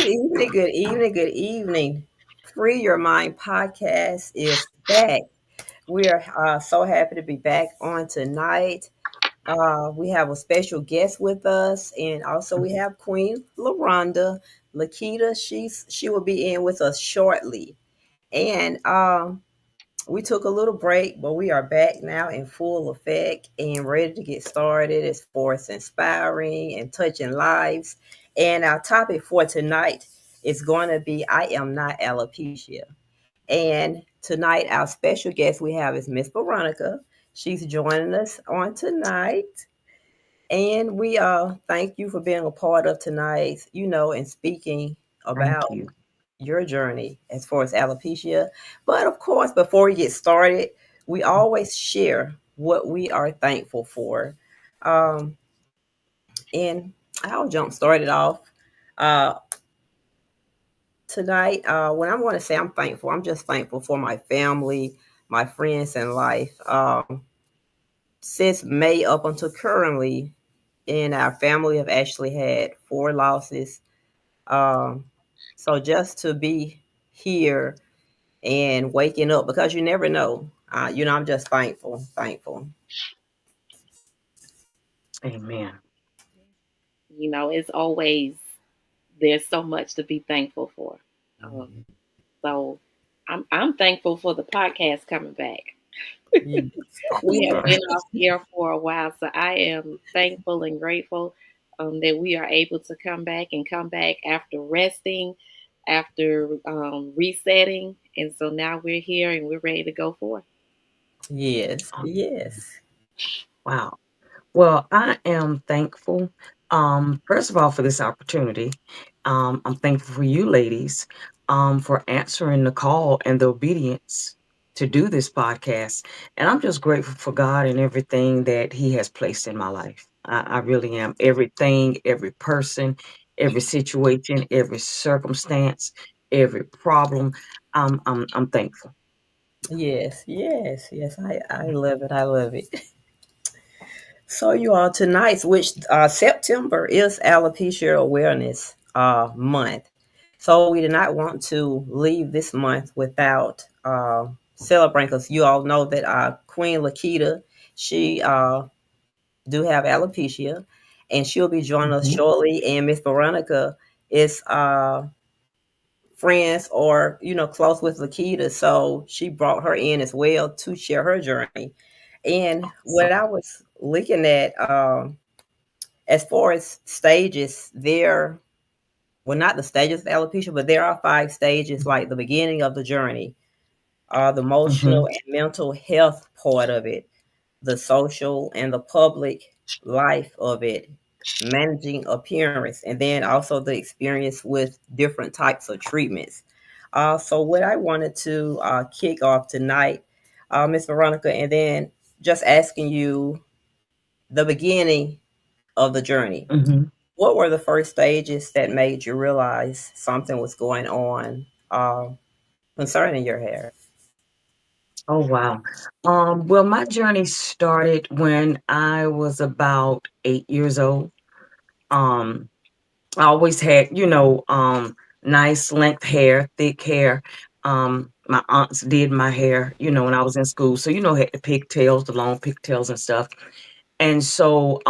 Good evening, good evening, good evening. Free Your Mind podcast is back. We are so happy to be back on tonight. We have a special guest with us, and also we have Queen LaRonda. Lakita, she will be in with us shortly. And we took a little break, but we are back now in full effect and ready to get started as far as inspiring and touching lives. And our topic for tonight is going to be I Am Not Alopecia. And tonight, our special guest we have is Miss Veronica. She's joining us on tonight. And we thank you for being a part of tonight, and speaking Thank about you. your journey as far as alopecia. But of course, before we get started, we always share what we are thankful for. Um, and I'll jump started off uh, tonight. When I'm going to say I'm thankful, I'm just thankful for my family, my friends in life. Since May up until currently, in our family have actually had four losses. Um, so just to be here and waking up because you never know. I'm just thankful. Amen. It's always there's so much to be thankful for. Um, so I'm thankful for the podcast coming back. Yes, We have been yes, off air for a while, so I am thankful and grateful that we are able to come back after resting, after resetting, and so now we're here and we're ready to go forth. yes, Um, yes, wow. Well, I am thankful, first of all, for this opportunity. I'm thankful for you ladies, for answering the call and the obedience to do this podcast. And I'm just grateful for God and everything that He has placed in my life. I really am. Everything, every person, every situation, every circumstance, every problem. I'm thankful. yes. I love it. I love it. So you all tonight, which September is Alopecia Awareness Month. So we did not want to leave this month without celebrating because you all know that Queen Lakita, she do have alopecia, and she'll be joining us Mhm. shortly. And Miss Veronica is friends or close with Lakita, so she brought her in as well to share her journey. And what I Awesome. was looking at, as far as stages, there well not the stages of alopecia, but there are five stages, like the beginning of the journey, the emotional Hmm. and mental health part of it, the social and the public life of it, managing appearance, and then also the experience with different types of treatments. So, what I wanted to kick off tonight, Miss Veronica, and then just asking you the beginning of the journey. Hmm. What were the first stages that made you realize something was going on concerning your hair? Oh, wow. Well, my journey started when I was about 8 years old. Um, I always had, nice length hair, thick hair. My aunts did my hair, when I was in school. So, had the pigtails, the long pigtails and stuff. And so,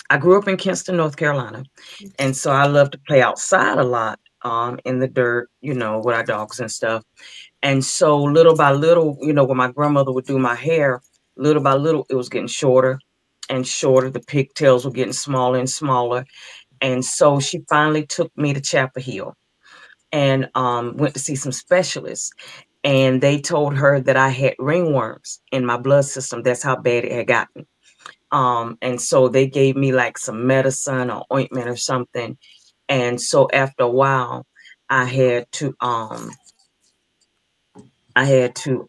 I grew up in Kinston, North Carolina. And so I loved to play outside a lot, in the dirt, with our dogs and stuff. And so little by little, when my grandmother would do my hair, little by little, it was getting shorter and shorter. The pigtails were getting smaller and smaller. And so she finally took me to Chapel Hill and went to see some specialists. And they told her that I had ringworms in my blood system. That's how bad it had gotten. And so they gave me like some medicine or ointment or something. And so after a while, I had to um I had to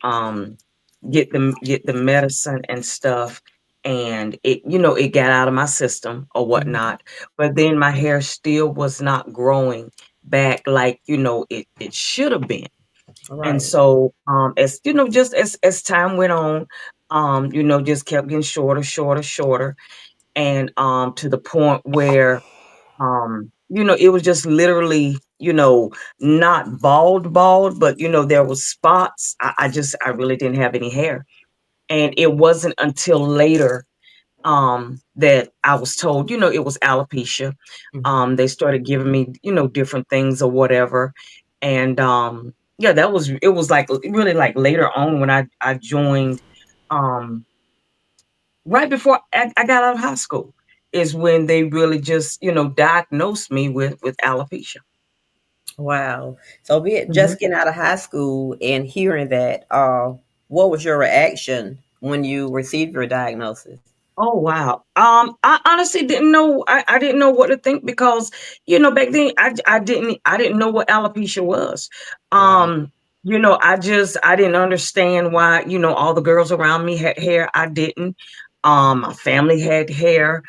get the medicine and stuff, and it got out of my system or Mhm. whatnot. But then my hair still was not growing back like it should have been. And Right, so as just as time went on, just kept getting shorter, shorter, shorter, and to the point where it was just literally, not bald, but there was spots. I really didn't have any hair. And it wasn't until later that I was told, it was alopecia. Mhm. They started giving me, different things or whatever. And yeah, it was like really like later on when I joined, um right before I got out of high school is when they really just, diagnosed me with alopecia. Wow. So be it Mhm. just getting out of high school and hearing that, what was your reaction when you received your diagnosis? Oh wow. I honestly didn't know. I didn't know what to think because back then I didn't know what alopecia was. Right. Um, I didn't understand why all the girls around me had hair. I didn't. My family had hair.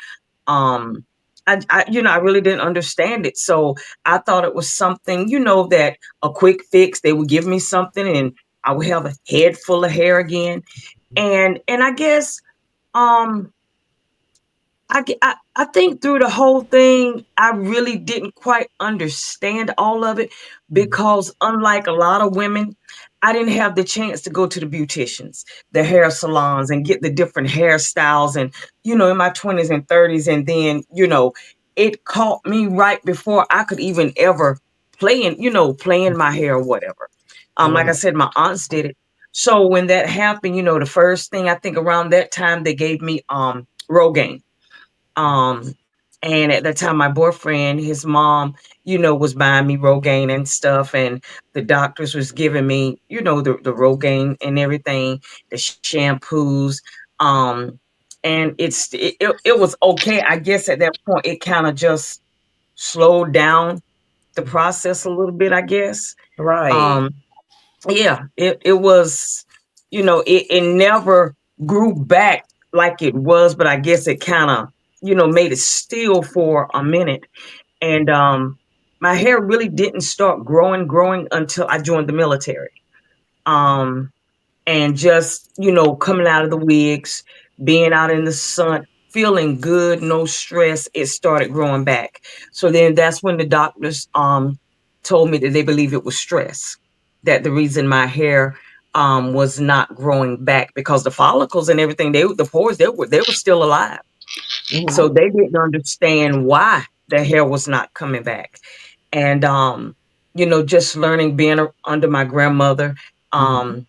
Um, I really didn't understand it. So I thought it was something that a quick fix. They would give me something and I would have a head full of hair again. And I guess um I think through the whole thing, I really didn't quite understand all of it Mhm. because, unlike a lot of women, I didn't have the chance to go to the beauticians, the hair salons, and get the different hairstyles. And, in my 20s and 30s, and then, it caught me right before I could even ever play in my hair or whatever. Like I Right. said, my aunts did it. So when that happened, the first thing I think around that time, they gave me Rogaine. um, and at that time, my boyfriend, his mom, was buying me Rogaine and stuff, and the doctors was giving me, the Rogaine and everything, the shampoos, um, and it was okay. I guess at that point, it kind of just slowed down the process a little bit. I guess. Right. Um, yeah, it was, it never grew back like it was, but I guess it kind of, made it still for a minute. And my hair really didn't start growing until I joined the military. Um, and just coming out of the wigs, being out in the sun, feeling good, no stress, it started growing back. So then that's when the doctors told me that they believe it was stress, that the reason my hair was not growing back, because the follicles and everything, the pores, they were still alive. So Mhm. they didn't understand why the hair was not coming back. And just learning, being under my grandmother, Mhm. um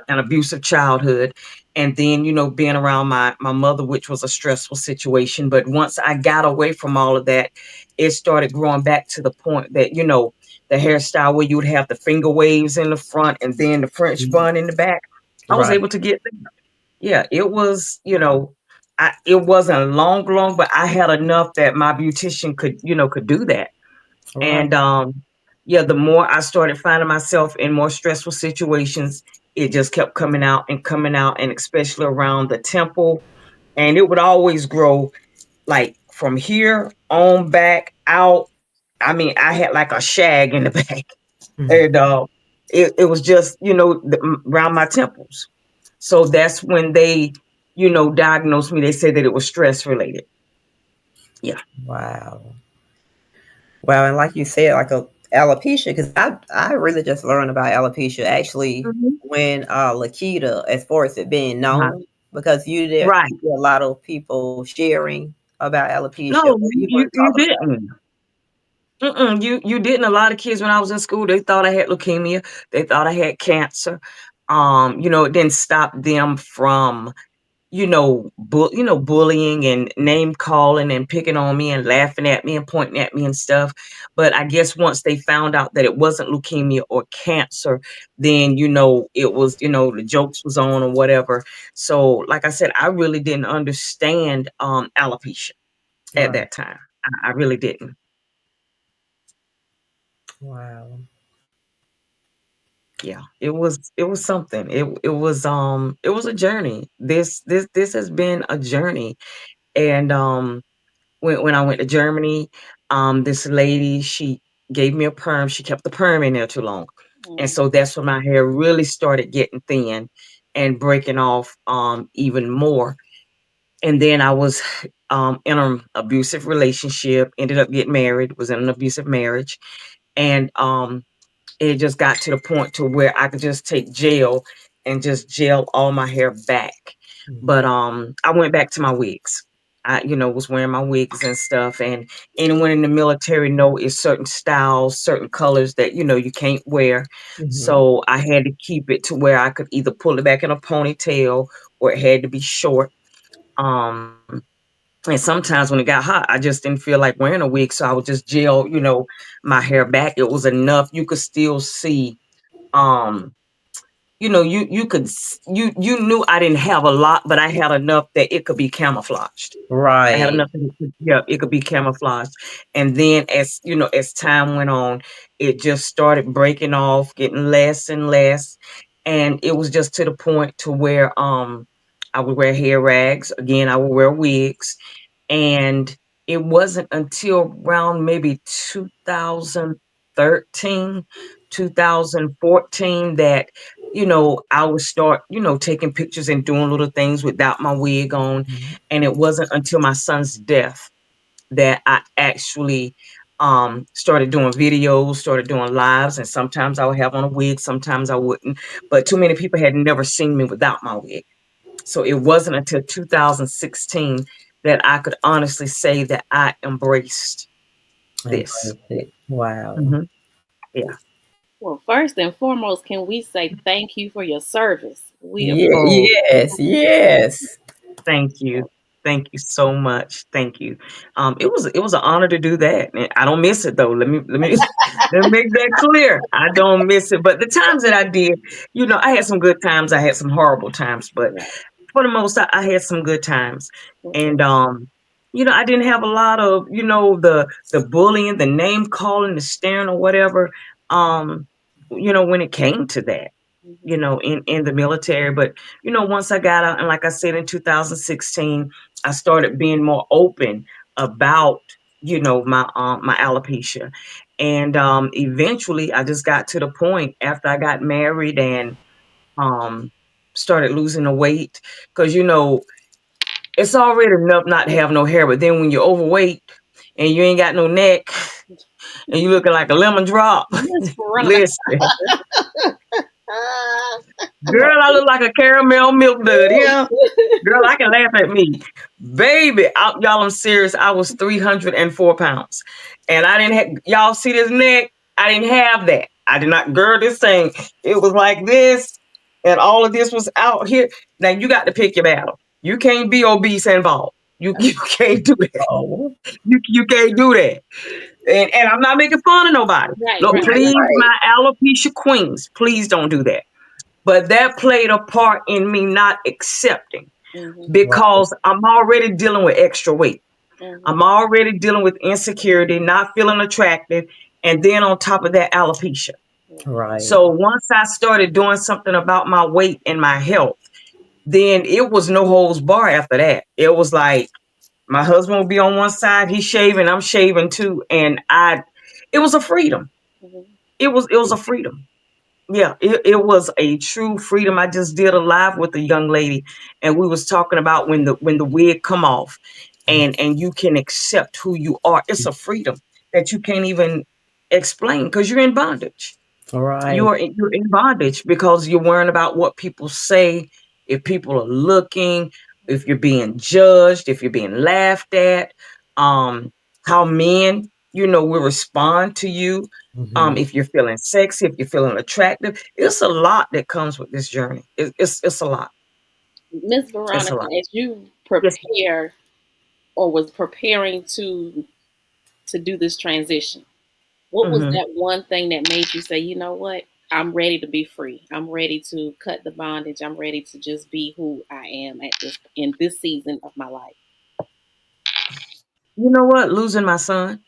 an abusive childhood, and then being around my mother, which was a stressful situation. But once I got away from all of that, it started growing back to the point that the hairstyle where you would have the finger waves in the front and then the French Mhm. bun in the back. I was Right. able to get there. Yeah, it was, it wasn't long, but I had enough that my beautician could do that. Right. And yeah, the more I started finding myself in more stressful situations, it just kept coming out, and especially around the temple. And it would always grow like from here on back out. I mean, I had like a shag in the back, Mhm. and it was just, around my temples. So that's when they, diagnosed me. They said that it was stress related. Yeah. Wow. Wow. And like you said, like a alopecia, because I really just learned about alopecia actually Hmm. when Lakita, as far as it being Uh-huh. known, because you did Right. see a lot of people sharing about alopecia No, or even you talking didn't. Mm-mm, you didn't. A lot of kids when I was in school, they thought I had leukemia. They thought I had cancer. It didn't stop them from, bullying and name calling and picking on me and laughing at me and pointing at me and stuff. But I guess once they found out that it wasn't leukemia or cancer, then it was, the jokes was on or whatever. So, like I said, I really didn't understand alopecia at about. that time. I really didn't. Wow. Yeah, it was something. It was a journey. This has been a journey. And when I went to Germany, this lady, she gave me a perm. She kept the perm in there too long. And Mm. so that's when my hair really started getting thin and breaking off even more. And then I was in an abusive relationship, ended up getting married, was in an abusive marriage, and it just got to the point to where I could just take gel and just gel all my hair back. Mhm. But I went back to my wigs. I, was wearing my wigs and stuff. And anyone in the military know it's certain styles, certain colors that you can't wear. Mhm. So I had to keep it to where I could either pull it back in a ponytail or it had to be short. Um, and sometimes when it got hot, I just didn't feel like wearing a wig, so I would just gel, my hair back. It was enough. You could still see, um, you could you knew I didn't have a lot, but I had enough that it could be camouflaged. I had Right. enough that yeah, it could be camouflaged. And then as time went on, it just started breaking off, getting less and less. And it was just to the point to where I would wear hair rags. Again, I would wear wigs. And it wasn't until around maybe 2013, 2014 that, I would start, taking pictures and doing little things without my wig on. Mhm. And it wasn't until my son's death that I actually started doing videos, started doing lives, and sometimes I would have on a wig, sometimes I wouldn't. But too many people had never seen me without my wig. So it wasn't until 2016 that I could honestly say that I embraced this. Embrace it. Wow. Hmm. Yeah. Well, first and foremost, can we say thank you for your service? We Yeah, Oh, appreciate yes, yes. thank you. Thank you so much. Thank you. It was an honor to do that. And I don't miss it though. Let me let me make that clear. I don't miss it. But the times that I did, I had some good times. I had some horrible times, but right. for the most, I had some good times. Okay. And I didn't have a lot of, the bullying, the name calling, the staring or whatever. Um, when it came to that, Hmm. in the military. But once I got out, and like I said, in 2016, I started being more open about, my alopecia. And eventually I just got to the point after I got married and um started losing the weight, because it's already enough not to have no hair, but then when you're overweight and you ain't got no neck and you looking like a lemon drop, Miss Veronica. listen, girl, I look like a caramel milk dud. Yeah, girl, I can laugh at me, baby. Y'all, I'm serious. I was 304 pounds, and I didn't have, y'all see this neck. I didn't have that. I did not. Girl, this thing, it was like this, and all of this was out here. Now you got to pick your battle. You can't be obese and bald. You can't do that. Oh, You can't do that. And I'm not making fun of nobody. Right, Look, right, right, please, right. my alopecia queens, please don't do that. But that played a part in me not accepting, right. Right. because I'm already dealing with extra weight. Hmm. I'm already dealing with insecurity, not feeling attractive, and then on top of that, alopecia. Hmm. Right. So once I started doing something about my weight and my health, then it was no holds bar after that. It was like my husband would be on one side, he's shaving, I'm shaving too, and it was a freedom. Hmm. It was a freedom. Yeah, it was a true freedom. I just did a live with a young lady, and we was talking about when the wig come off, and you can accept who you are. It's a freedom that you can't even explain because you're in bondage. Right. You're in bondage because you're worrying about what people say, if people are looking, if you're being judged, if you're being laughed at, um, how men, will respond to you, Hmm. if you're feeling sexy, if you're feeling attractive. It's a lot that comes with this journey. It's a lot. Miss It's a Veronica, lot. as you Yes. prepare or was preparing to do this transition, what was Hmm. that one thing that made you say, you know what? I'm ready to be free. I'm ready to cut the bondage. I'm ready to just be who I am at this in this season of my life. You know what? Losing my son.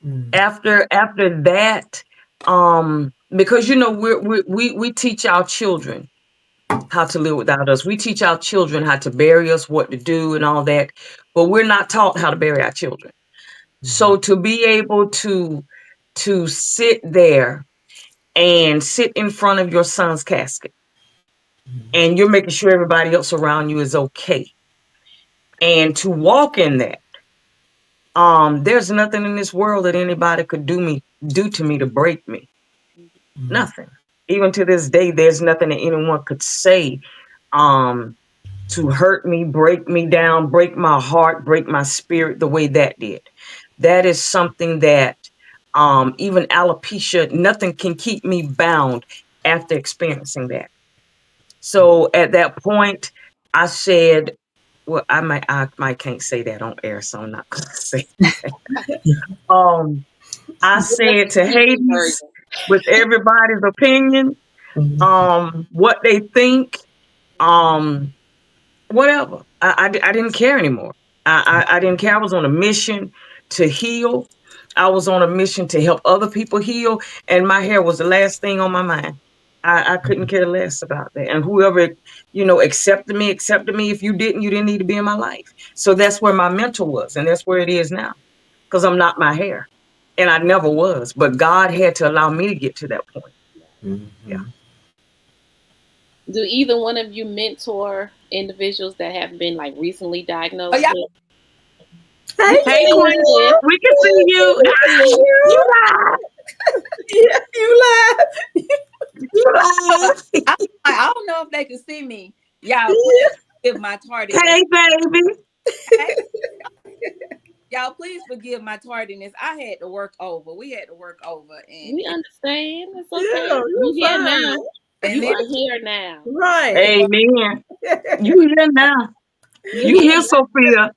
Mm. After that, because we teach our children how to live without us. We teach our children how to bury us, what to do, and all that, but we're not taught how to bury our children. Mhm. So to be able to sit there and sit in front of your son's casket, and you're making sure everybody else around you is okay. And to walk in that, there's nothing in this world that anybody could do to me to break me. Nothing. Even to this day, there's nothing that anyone could say um to hurt me, break me down, break my heart, break my spirit the way that did. That is something that even alopecia, nothing can keep me bound after experiencing that. So at that point, I said, well, I might can't say that on air, so I'm not gonna say that. Um, I Give us said the to TV Hades, version. with everybody's opinion, what they think, um, whatever. I didn't care anymore. I didn't care. I was on a mission to heal. I was on a mission to help other people heal, and my hair was the last thing on my mind. I couldn't care less about that. And whoever, accepted me. If you didn't need to be in my life. So that's where my mental was, and that's where it is now. Because I'm not my hair, and I never was. But God had to allow me to get to that point. Yeah. Do either one of you mentor individuals that have been like recently Oh diagnosed yeah, with? Hey, We can Hey, see Tia. you, Queen, sis. we can see you. We see You you. live. Yeah, you live. You live. I, I don't know if they can see me. Y'all, please Yeah. forgive my tardiness. Hey, baby. Hey, y'all, please forgive my tardiness. I had to work over. We had to work over, We understand. It's okay. Yeah, You you're here fine. now. and You then are here now. Right. Amen. You here now. You You here here, Sophia. now.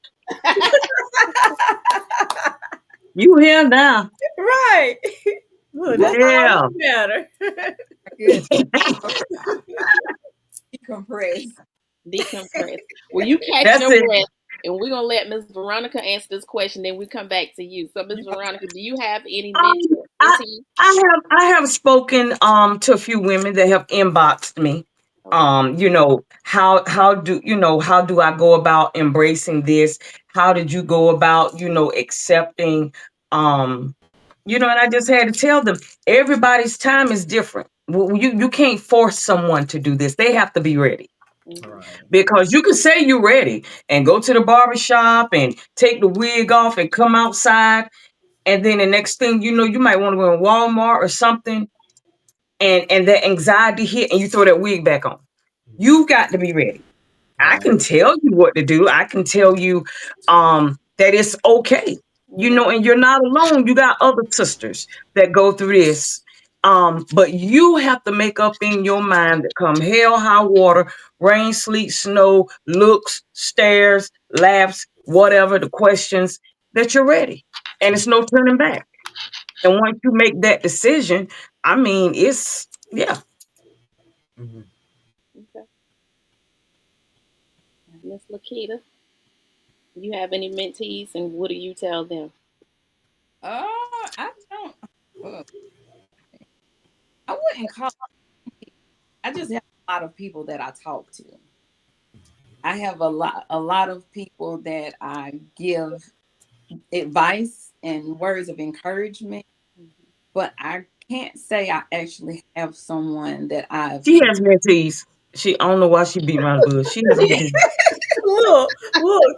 You here now. Right. Well, that's all Yeah. that matter. good decompress. Decompress. Well, you catch That's your it. breath, and we're gonna let Miss Veronica answer this question. Then we come back to you. So, Miss Veronica, do you have any Um, mentor I mentee? I have spoken to a few women that have inboxed me. Okay. How do I go about embracing this? How did you go about accepting um and I just had to tell them everybody's time is different. You can't force someone to do this. They have to be ready. Mm-hmm. Right. Because you can say you're ready and go to the barber shop and take the wig off and come outside. And then the next thing you know, you might want to go in Walmart or something and that anxiety hit and you throw that wig back on. You've got to be ready. I Right. can tell you what to do. I can tell you that it's okay. And you're not alone. You got other sisters that go through this. But you have to make up in your mind that come hell, high water, rain, sleet, snow, looks, stares, laughs, whatever the questions, that you're ready. And it's no turning back. And once you make that decision, I mean, it's yeah. Okay. Miss Lakita, you have any mentees, and what do you tell them? I don't. uh, I wouldn't call. I just have a lot of people that I talk to. I have a lot of people that I give advice and words of encouragement, but I can't say I actually have someone that I've. She has mentees. I don't know why she beat around the bush. She has mentees. Look,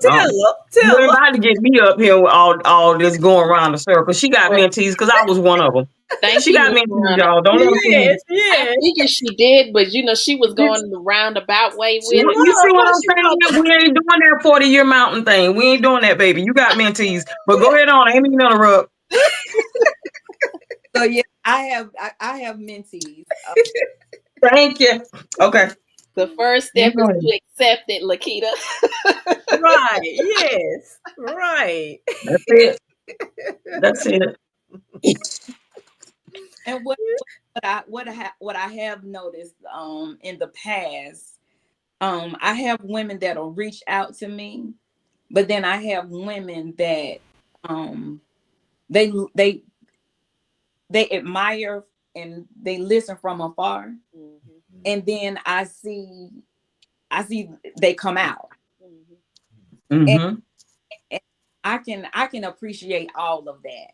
tell Um, her, you tell ain't her. about to get me up here with all this going around the circle. She got Well, mentees because I was one of them. thank She you, got Miss mentees, Veronica. y'all. Don't let them fool you. Yes, I yes. figured she did, but she was You going the roundabout way She with it. you was. see what What I'm she saying? was. We ain't doing that 40-year mountain thing. We ain't doing that, baby. You got mentees. But go ahead on. I ain't mean to interrupt. So yeah, I have mentees. Thank you. Okay. The first You step go is ahead. to accept it, Lakita. Right. Yes. Right. That's it. That's it. And what I have noticed in the past, I have women that'll reach out to me, but then I have women that um they they they admire and they listen from afar, Mm-hmm. and then I see they come out, Mm-hmm. and, Mm-hmm. and I can appreciate all of that,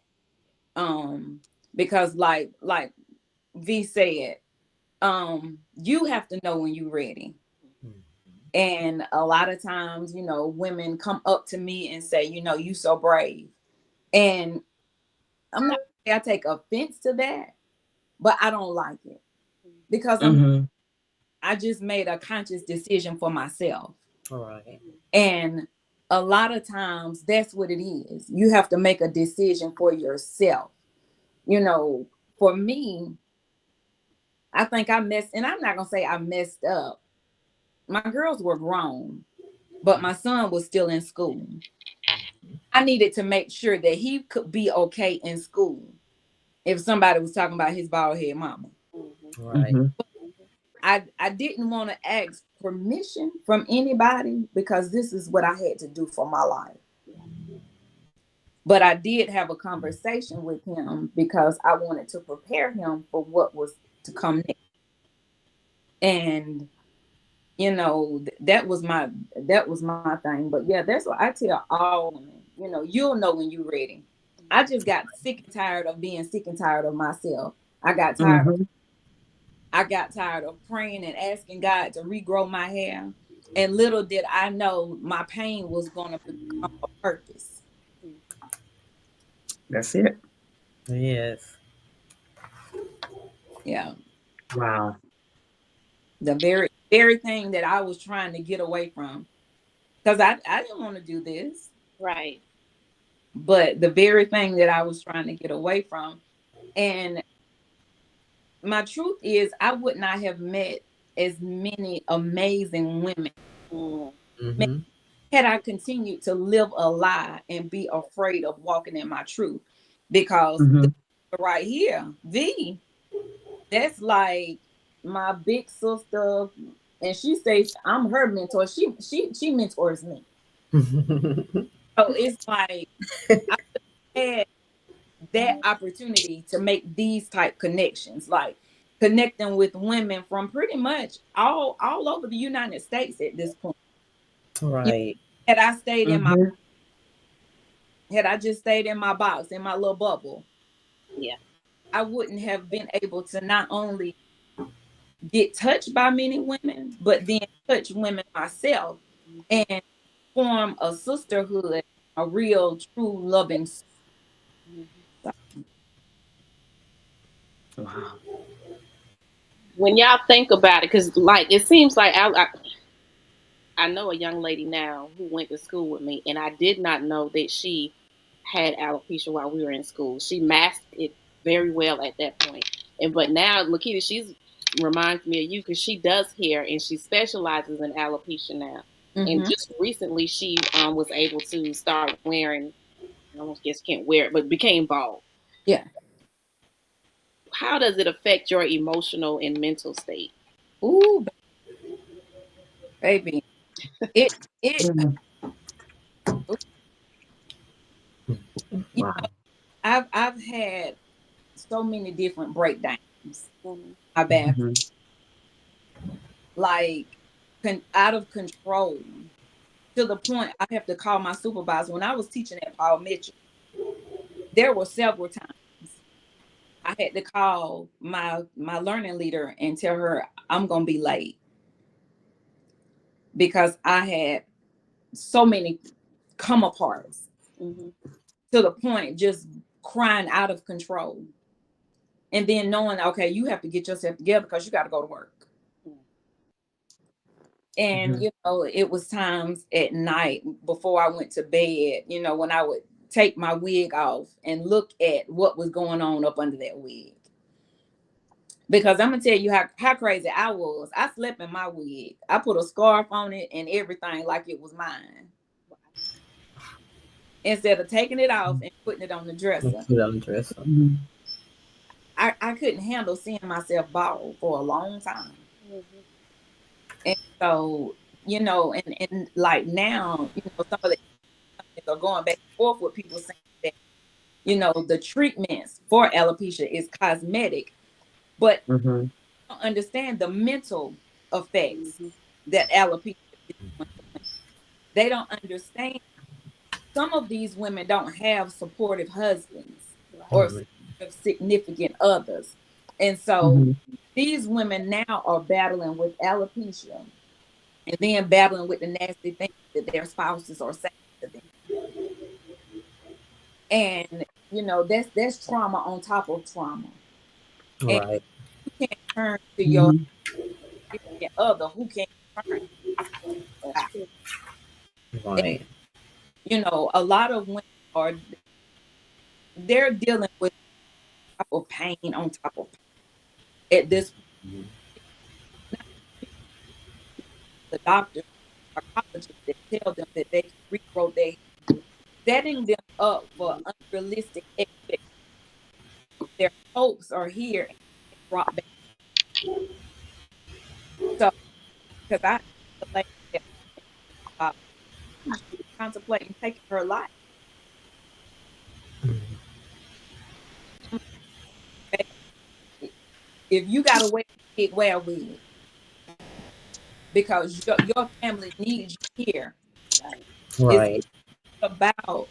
because like V said, you have to know when you're ready. And a lot of times, women come up to me and say, you so brave. And I'm not I take offense to that, but I don't like it because Mhm. I just made a conscious decision for myself. All right. And a lot of times that's what it is. You have to make a decision for yourself. You know, for me, I think I messed, and I'm not going to say I messed up. My girls were grown, but my son was still in school. I needed to make sure that he could be okay in school if somebody was talking about his bald head mama. All right. Mhm. I didn't want to ask permission from anybody because this is what I had to do for my life. But I did have a conversation with him because I wanted to prepare him for what was to come next. And that was my thing. But yeah, that's what I tell all women. You'll know when you're ready. I just got sick and tired of being sick and tired of myself. I got tired of Mhm. I got tired of praying and asking God to regrow my hair. And little did I know my pain was going to become a purpose. That's it. Yes. Yeah. Wow. The very thing that I was trying to get away from. Because I didn't want to do this. Right. But the very thing that I was trying to get away from. And my truth is, I would not have met as many amazing women Mm. Mm-hmm. had I continued to live a lie and be afraid of walking in my truth. Because Mhm. right here, V, that's like my big sister, and she says I'm her mentor. She mentors me. So it's like I had that opportunity to make these type connections, like connecting with women from pretty much all over the United States at this point. You Right. Had I stayed in my Mhm. had I just stayed in my box, in my little bubble, Yeah. I wouldn't have been able to not only get touched by many women, but then touch women myself and form a sisterhood, a real, true, loving. Wow. When y'all think about it, because like it seems like I know a young lady now who went to school with me, and I did not know that she had alopecia while we were in school. She masked it very well at that point, and but now Lakita, she's reminds me of you because she does hair and she specializes in alopecia now. And Mm-hmm. just recently, she was able to start wearing. I almost guess can't wear it, but became bald. Yeah. How does it affect your emotional and mental state? Ooh, baby. It it Mhm. you Wow. I've had so many different breakdowns. Mhm. My bath, Mhm. like out of control to the point I have to call my supervisor. When I was teaching at Paul Mitchell, there were several times I had to call my learning leader and tell her I'm gonna be late because I had so many come aparts Mhm. to the point just crying out of control. And then knowing, okay, you have to get yourself together because you got to go to work. And Mhm. it was times at night before I went to bed, when I would take my wig off and look at what was going on up under that wig. Because I'm gonna tell you how crazy I was. I slept in my wig. I put a scarf on it and everything like it was mine. Instead of taking it off and putting it on the dresser. Put on the dresser. Mhm. I couldn't handle seeing myself bald for a long time. Mhm. And so, and like now, some of the are going back and forth with people saying that, the treatments for alopecia is cosmetic, but Mhm. I don't understand the mental effects Mhm. that alopecia is doing. They don't understand. Some of these women don't have supportive husbands Right. or Right. significant others. And so Mhm. these women now are battling with alopecia and then battling with the nasty things that their spouses are saying to them. And that's trauma on top of trauma. And Right. you can't turn to your Mhm. significant other who can't turn That's out. true. And, Right. a lot of women are they're dealing with type of pain on top of pain at this point. Not the doctors, psychologists that tell them that they can regrow their, setting them up for unrealistic expectations. Their hopes are here and they drop back. So, because I the lady that uh, she's contemplating taking her life. Baby, if you got a way wig, wear a wig because your family needs you here. Right. It's Right. about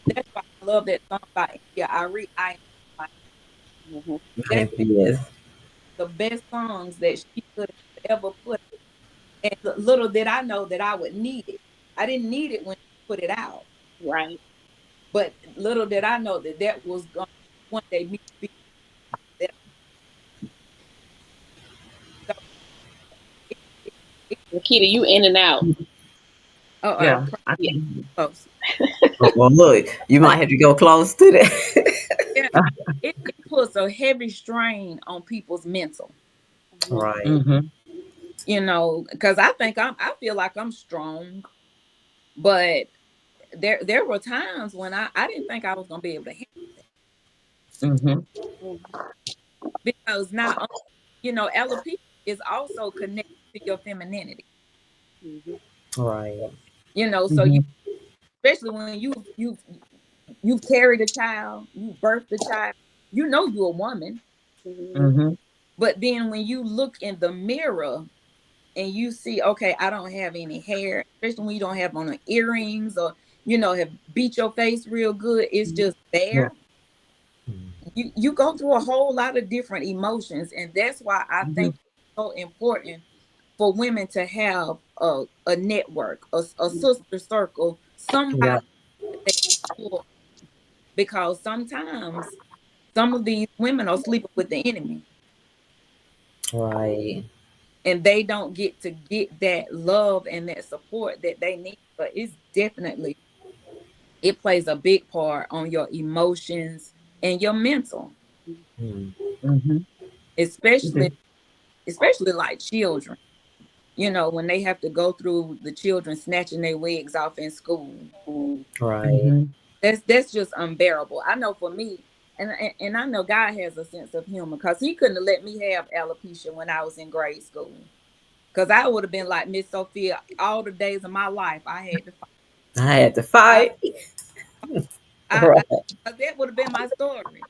that's why I love that song by India. I am like, Hmm. that's Yes. the best songs that she could have ever put. And little did I know that I would need it. I didn't need it when she put it out, Right. but little did I know that that was going to one day me be that. So it, it, it, Nikita, you in and out. Yeah, I Yeah. can. close. Oh, well, look, you might have to go close to that. Yeah, it puts a heavy strain on people's mental. Hmm. Right. Mhm. Because I feel like I'm strong, but there were times when I didn't think I was gonna be able to handle that Mhm. Hmm. because not only, alopecia is also connected to your femininity. Hmm. Right. So you, Mhm. especially when you've carried a child, you've birthed a child, you're a woman. Hmm. Mhm. But then when you look in the mirror and you see, okay, I don't have any hair, especially when you don't have on the earrings or have beat your face real good, it's just Yeah. there. You go through a whole lot of different emotions, and that's why I think Mhm. it's so important for women to have a network, a sister circle, Yeah. somebody that they can pull, because sometimes some of these women are sleeping with the enemy Right. and they don't get to get that love and that support that they need. But it plays a big part on your emotions and your mental, Mm. Mhm. You especially do. especially like children. When they have to go through the children snatching their wigs off in school. Right. Mhm. That's just unbearable. I know for me, and I know God has a sense of humor because He couldn't have let me have alopecia when I was in grade school. Because I would have been like Miss Sophia all the days of my life. I had to I had to fight. fight. I Right. that would have been my story.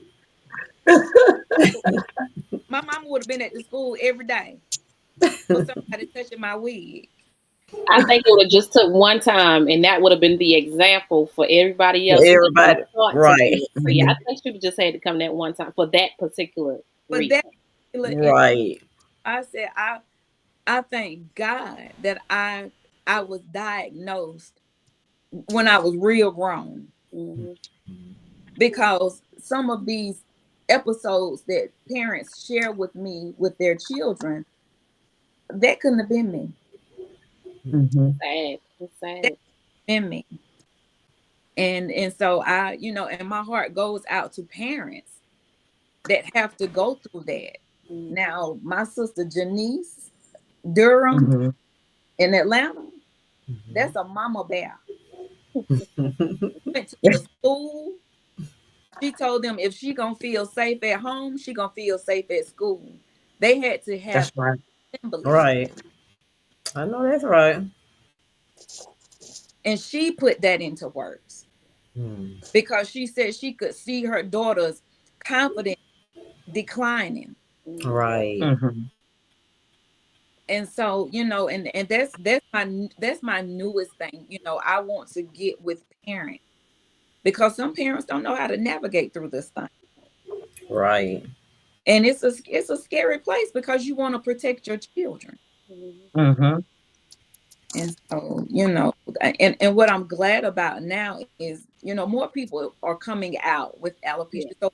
My mama would have been at the school every day for somebody touching my wig. I think it would have just took one time, and that would have been the example for everybody else who even Everybody. thought to Right. do it. So yeah, I Mhm. think she just had to come that one time for that particular But that reason. particular, Right. I said, I thank God that I was diagnosed when I was real grown, Hmm. because some of these episodes that parents share with me with their children, that couldn't have been me. Mhm. Sad. It's That sad. couldn't have been me. And so and my heart goes out to parents that have to go through that. Hmm. Now, my sister Janice Durham Mhm. in Atlanta, that's a mama bear. Went to the school. She told them if she gonna feel safe at home, she gonna feel safe at school. They had to have That's right. assembly, Right. I know that's right. and she put that into words Mm. because she said she could see her daughter's confidence declining. Hmm. Right. Mhm. And so, and that's my newest thing. I want to get with parents because some parents don't know how to navigate through this thing. Right. And it's a scary place because you want to protect your children. Hmm. Mhm. And so, and what I'm glad about now is, more people are coming out with alopecia. Yeah. So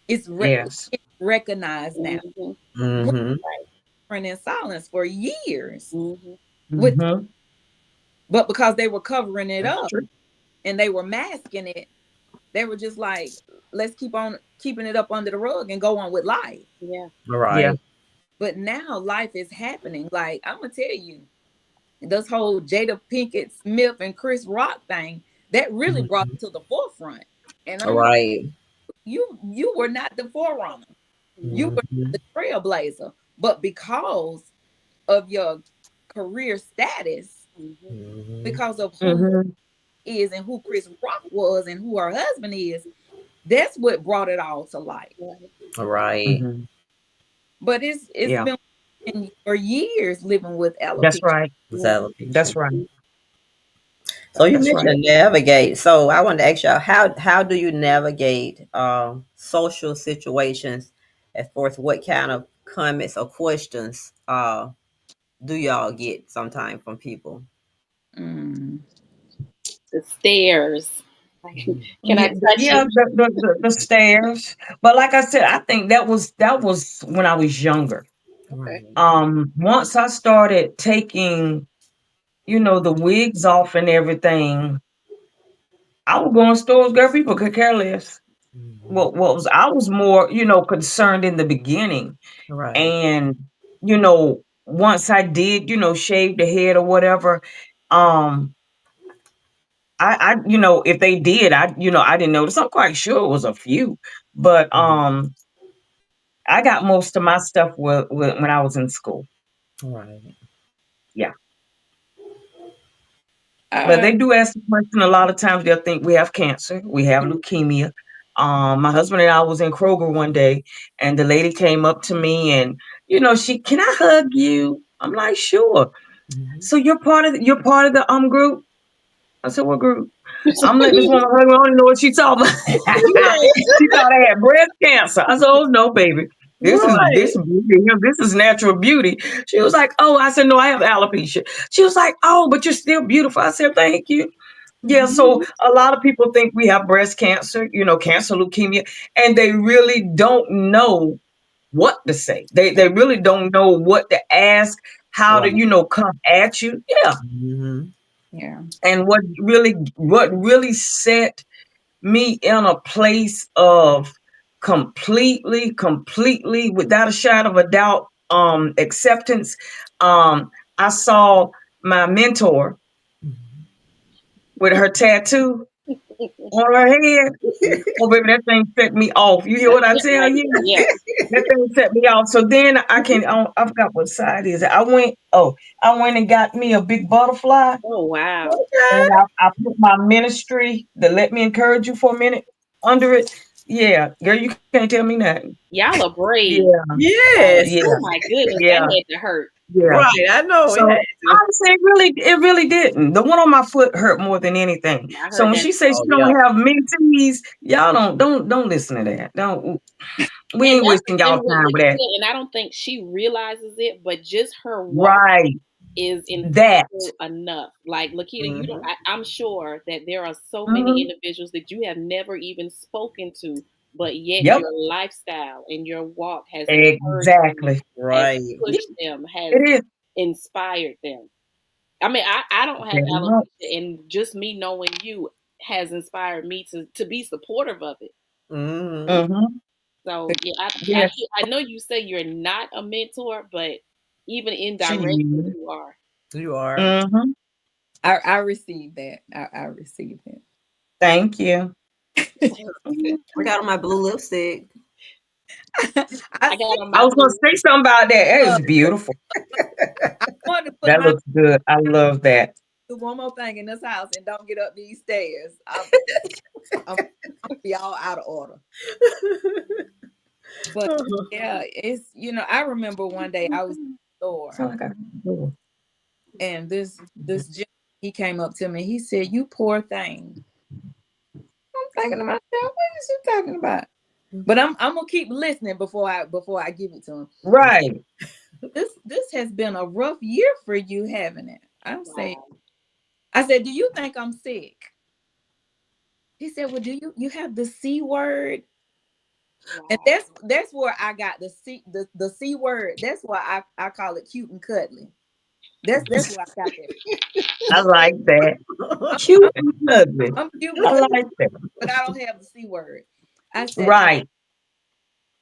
Yes. it's recognized now. Mhm. We're Mm-hmm. Right. in silence for years Mhm. with, Mm-hmm. but because they were covering it That's up true. and they were masking it, they were just like, let's keep on keeping it up under the rug and go on with life. Yeah. All Yeah. right. But now life is happening. Like, I'm gonna tell you, this whole Jada Pinkett Smith and Chris Rock thing that really brought Mm-hmm. it to the forefront. And All I'm like, right. you were not the forerunner. You were Mm-hmm. the trailblazer. But because of your career status, Mhm. Mm-hmm. because of who you Mm-hmm. is and who Chris Rock was and who her husband is, that's what brought it all to light. Right. All right. Mm-hmm. But it's Yeah. been for years living with That's alopecia. right. It's Mhm. That's alopecia. right. So you That's right. mentioned navigate. So I wanted to ask y'all, how do you navigate social situations as far as what kind of comments or questions do y'all get sometime from people? Mm. The stairs. Like, can I Yeah, touch yeah, you? the stairs. But like I said, I think that was when I was younger. Okay. Right. Once I started taking, the wigs off and everything, I would go in stores, girl, people could care less. Mhm. What was I was more, concerned in the beginning. Right. And, once I did, shave the head or whatever, um, if they did, I didn't notice. I'm quite sure it was a few, but Mhm. I got most of my stuff when I was in school. Right. Yeah, but Uh, they do ask the question. A lot of times they'll think we have cancer, we have leukemia. My husband and I was in Kroger one day, and the lady came up to me, and she, can I hug you? I'm like, sure. Mhm. So you're part of the group. I said, what group? I'm letting this woman hug me. I don't even know what she talking about. She thought I had breast cancer. I said, oh no, baby. This Right. beauty. This is natural beauty. She was like, oh, I said, no, I have alopecia. She was like, oh, but you're still beautiful. I said, thank you. Yeah, so Mhm. a lot of people think we have breast cancer, cancer, leukemia, and they really don't know what to say. They really don't know what to ask, how to, Right. come at you. Yeah. Mhm. yeah. And what really set me in a place of completely without a shadow of a doubt acceptance. I saw my mentor Mhm. with her tattoo on her head. Oh baby, that thing set me off. You hear what I tell Like, you? yeah. That thing set me off. So then I forgot what side is it. I went and got me a big butterfly. Oh wow. And Okay. I put my ministry, the let me encourage you for a minute, under it. Yeah, girl, you can't tell me nothing. Y'all are brave. Yeah, Yes. yeah, Oh my goodness, that yeah, had to hurt. yeah. Right. I know it had So to. honestly, it really didn't. The one on my foot hurt more than anything. I So heard when that she says too. Oh she yeah. don't have mentees, y'all don't listen to that. Don't. We And ain't that's wasting the y'all thing with time with that. Lakita, and I don't think she realizes it, but just her walk Right. is That. impactful enough. Like Lakita, you don't. Mhm. I'm sure that there are so many Hmm. individuals that you have never even spoken to, but yet Yep. your lifestyle and your walk has encouraged them, Exactly. has Right. Yeah, pushed them, has it is. inspired them. I mean, I don't have Very much. alopecia, and just me knowing you has inspired me to be supportive of it. Mhm. Hmm. So yeah, Yes, I know you say you're not a mentor, but even she indirectly is. you are. You are. Hmm. I received that. I received Thank you. it. Mhm. I got on my blue lipstick. I I got see. on I my was gonna blue. say something about that. That Uh, is beautiful. I wanted to put That my looks good. I love that. do one more thing in this house and don't get up these stairs. I'm, I'm be all out of order. But yeah, it's I remember one day I was in the store Sound like I do. and this gentleman, he came up to me. He said, "You poor thing." I'm thinking to myself, "What is you talking about?" But I'm gonna keep listening before I give it to him. Right. This has been a rough year for you, haven't it? I say, Wow. I said, do you think I'm sick? He said, well, do you have the C word? And Wow. that's where I got the C word. That's why I call it cute and cuddly. That's where I got that. I like that. I'm, Cute I'm, and ugly. I'm cute and I cuddly, like that. but I don't have the C word. I said, no. Right.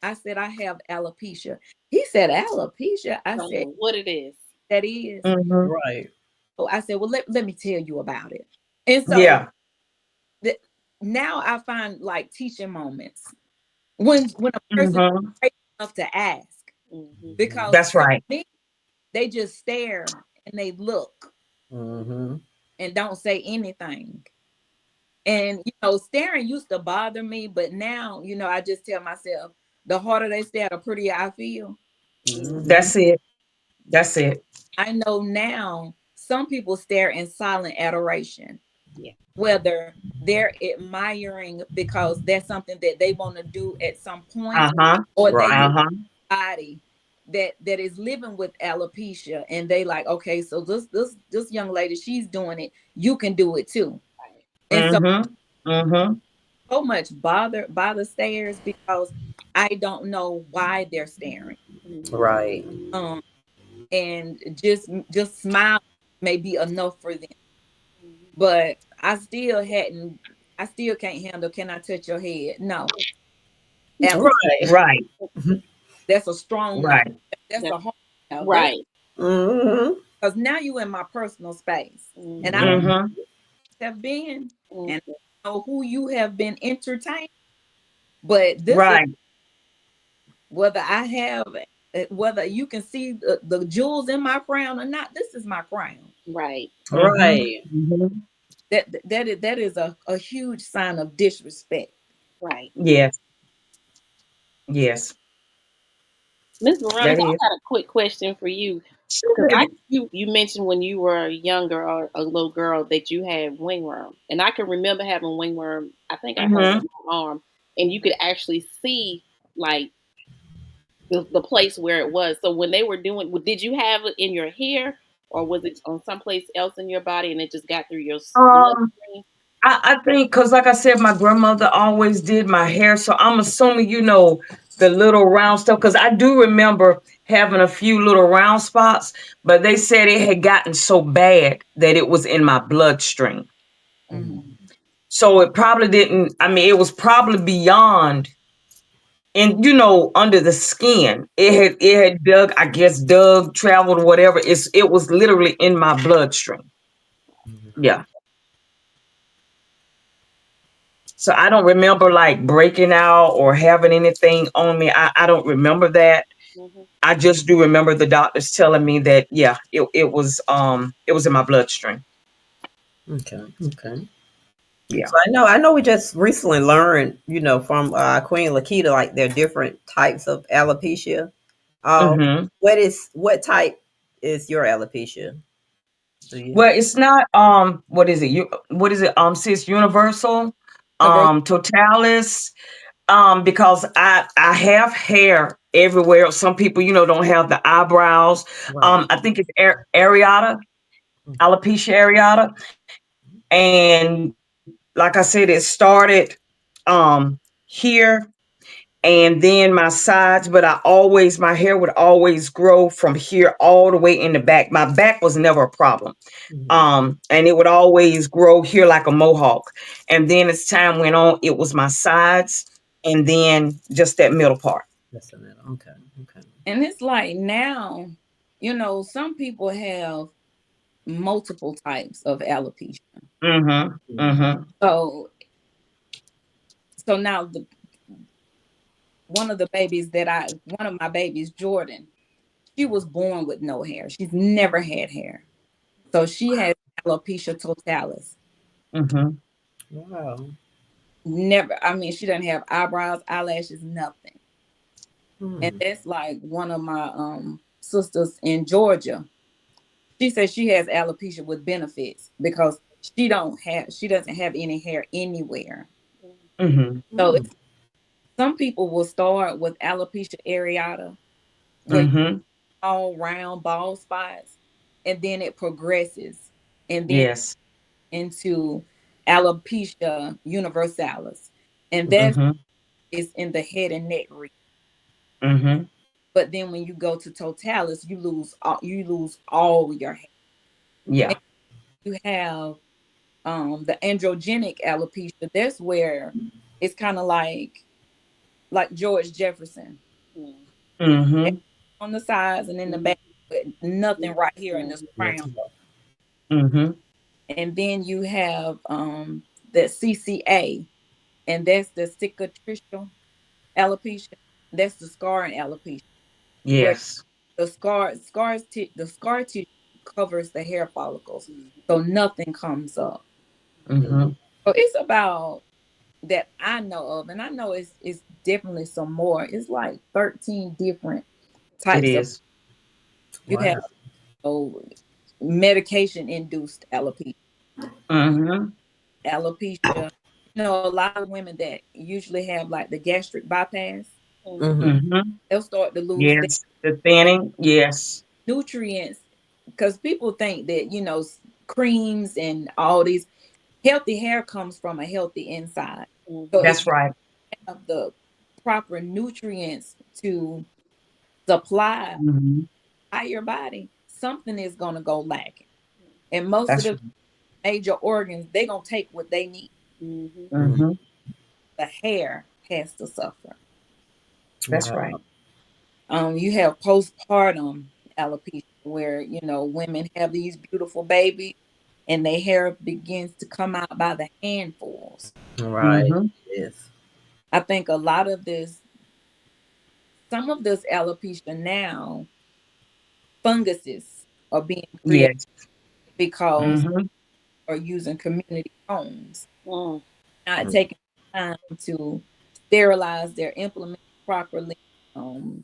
I said, I have alopecia. He said, alopecia. I Don't said, know what it is. that is. Mm-hmm. Right. So I said, well, let me tell you about it. And so Yeah. the, now I find like teaching moments when a person is Mm-hmm. brave enough to ask, Mm-hmm. because That's so right. many, they just stare and they look Mm-hmm. and don't say anything. And staring used to bother me, but now I just tell myself, the harder they stare, the prettier I feel. Mm-hmm. That's it. That's it. I know now some people stare in silent adoration, Yeah. whether they're admiring because that's something that they want to do at some point, Uh-huh. or they Right. look Uh-huh. at body that is living with alopecia, and they like, okay, so this young lady, she's doing it, you can do it too. Right. And so Mm-hmm. Mm-hmm. much bother stares because I don't know why they're staring. Mm-hmm. Right. Um, and just smile may be enough for them. But I still can't handle, can I touch your head? No. Alopecia. Right. Right. That's a strong no. Right. That's That's a hard no. That's right. Mm-hmm. because now you in my personal space. And I Mm-hmm. Yeah. Mm-hmm. have been, and Mm-hmm. I know who you have been entertained. But this is Right. whether I have whether you can see the jewels in my crown or not, this is my crown. Right. Mm-hmm. Right. Mm-hmm. That is a huge sign of disrespect. Right. Yes. Yes. Miss Veronica, That I is. got a quick question for you. Because Sure. you mentioned when you were younger or a little girl that you had wingworm, and I can remember having wingworm. I think I had it Mm-hmm. on my arm, and you could actually see like the place where it was. So when they were doing, did you have it in your hair, or was it on someplace else in your body, and it just got through your Um, bloodstream? I think because, like I said, my grandmother always did my hair, so I'm assuming the little round stuff. Because I do remember having a few little round spots, but they said it had gotten so bad that it was in my bloodstream. Hmm. So it probably didn't. I mean, it was probably beyond, and under the skin. It had dug. I guess dug, traveled, whatever. It was literally in my bloodstream. Yeah. So I don't remember like breaking out or having anything on me. I don't remember that. Mm-hmm. I just do remember the doctors telling me that yeah, it was in my bloodstream. Okay. Okay. Yeah. So I know we just recently learned, from Queen Lakita, like there are different types of alopecia. Uh, Hmm. what type is your alopecia? Do you? Well, it's not what is it? What is it? Cis universal, Universal. totalis. Because I have hair everywhere. Some people don't have the eyebrows. Right. I think it's areata, alopecia areata, and like I said, it started here and then my sides, but my hair would always grow from here all the way in the back. My back was never a problem. Mm-hmm. And it would always grow here like a mohawk. And then as time went on, it was my sides and then just that middle part. That's a minute. Okay. Okay. And it's like now, some people have multiple types of alopecia. Mhm. Mm-hmm. Mhm. So now one of my babies, Jordan, she was born with no hair. She's never had hair. So she has alopecia totalis. Mhm. Wow. Never, I mean, she doesn't have eyebrows, eyelashes, nothing. And Hmm. that's like one of my sisters in Georgia. She says she has alopecia with benefits because she doesn't have any hair anywhere. Mhm. So Hmm. some people will start with alopecia areata, where you Mhm. all round bald spots. and then it progresses, and then Yes. into alopecia universalis, and that Mm-hmm. is in the head and neck region. Mm-hmm. But then when you go to totalis, you lose all your hair. Yeah. And you have the androgenic alopecia. That's where it's kind of like George Jefferson Mm-hmm. on the sides and in the back, but nothing right here in this crown. Mm-hmm. And then you have the CCA, and that's the cicatricial alopecia. That's the scarring alopecia, where Yes. the scar tissue covers the hair follicles, so nothing comes up. Mm-hmm. So it's about that I know of, and I know it's definitely some more. It's like 13 different It types of. is. You have Wow. medication induced Mm-hmm. alopecia. A lot of women that usually have like the gastric bypass, Mm-hmm. Mm-hmm. they'll start to lose their Yes. The thinning. Yes. nutrients because people think that creams and all these healthy hair comes from a healthy inside. So if That's you right. have the proper nutrients to supply Mm-hmm. your body, something is going to go lacking. And most of That's the right. major organs, they're going to take what they need. Mm-hmm. The hair has to suffer. That's right. Wow. You have postpartum alopecia where, women have these beautiful babies and their hair begins to come out by the handfuls. Right. Mm-hmm. Yes. I think a lot of some of this alopecia now, funguses are being created Yes. because Mm-hmm. are using community homes, Mm. not taking time to sterilize their implements properly, um,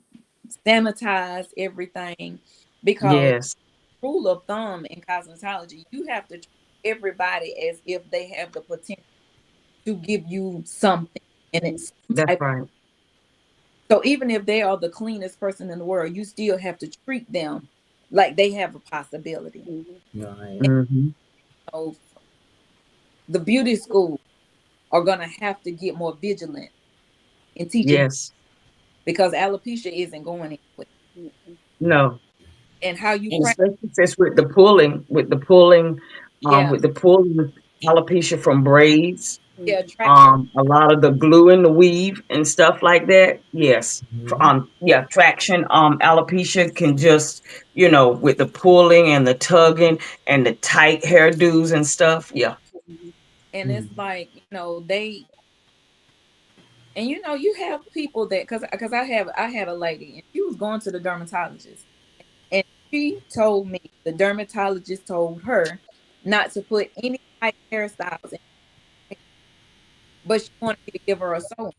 sanitize everything. Because Yes. rule of thumb in cosmetology, you have to treat everybody as if they have the potential to give you something, and it's some That's type. right. So even if they are the cleanest person in the world, you still have to treat them like they have a possibility. Right. And Mm-hmm. so the beauty school are gonna have to get more vigilant in teaching Yes. because alopecia isn't going anywhere. No. And how you And practice, especially since with the pulling, yeah, with the pulling alopecia from braids, yeah, traction, a lot of the glue in the weave and stuff like that. Yes. Mm-hmm. Yeah, traction, alopecia can just, with the pulling and the tugging and the tight hairdos and stuff. Yeah. and it's like you have people that because I had a lady and she was going to the dermatologist, and she told me the dermatologist told her not to put any type hairstyles in, but she wanted me to give her a sew.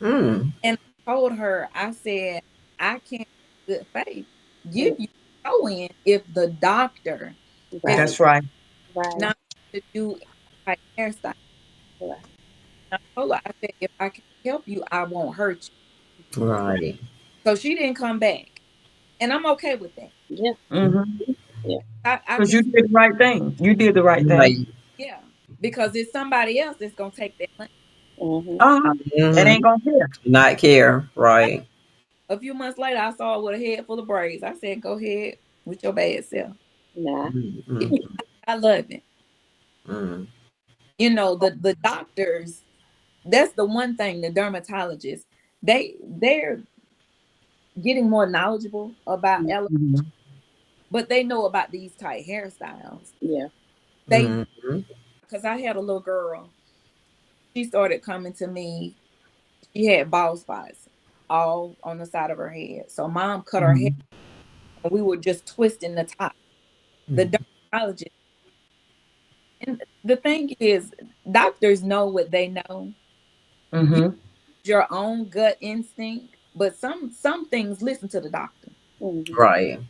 Mm. And I told her, I said, I can't, in good faith, give you sew in if the doctor has Right, That's right. right, not to do any type hairstyle. right. And I told her, I said, if I can help you, I won't hurt you. Right. So she didn't come back. And I'm okay with that. Yeah, Mm-hmm. yeah. I Because can, you did the right thing. You did the right thing. Right. yeah, because it's somebody else that's going to take that money. Mm-hmm. Uh-huh. It Mm-hmm. ain't gonna care. Not care. Right. A few months later, I saw her with a head full of braids. I said, go ahead with your bad self. Nah. Mm-hmm. I love it. Mm. The doctors, that's the one thing, the dermatologists, they're getting more knowledgeable about aloe, Mhm. but they know about these tight hairstyles. Yeah. They Mm-hmm. Because I had a little girl, she started coming to me. She had bald spots all on the side of her head. So mom cut her hair Mhm. and we were just twisting the top. The dermatologist, and the thing is, doctors know what they know. You Mhm. use your own gut instinct, but some things listen to the doctor. Mm-hmm. Right.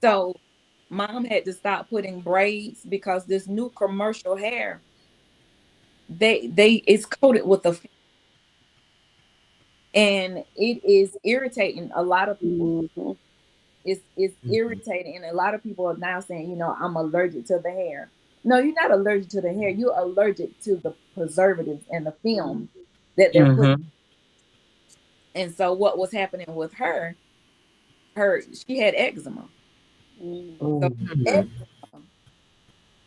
So mom had to stop putting braids because this new commercial hair, they it's coated with a, and it is irritating a lot of people. Mm-hmm. It's irritating, and a lot of people are now saying, I'm allergic to the hair. No, you're not allergic to the hair. You're allergic to the preservatives and the film that they're putting. Mm-hmm. And so what was happening with her she had eczema. Mm. So Oh. Mhm. eczema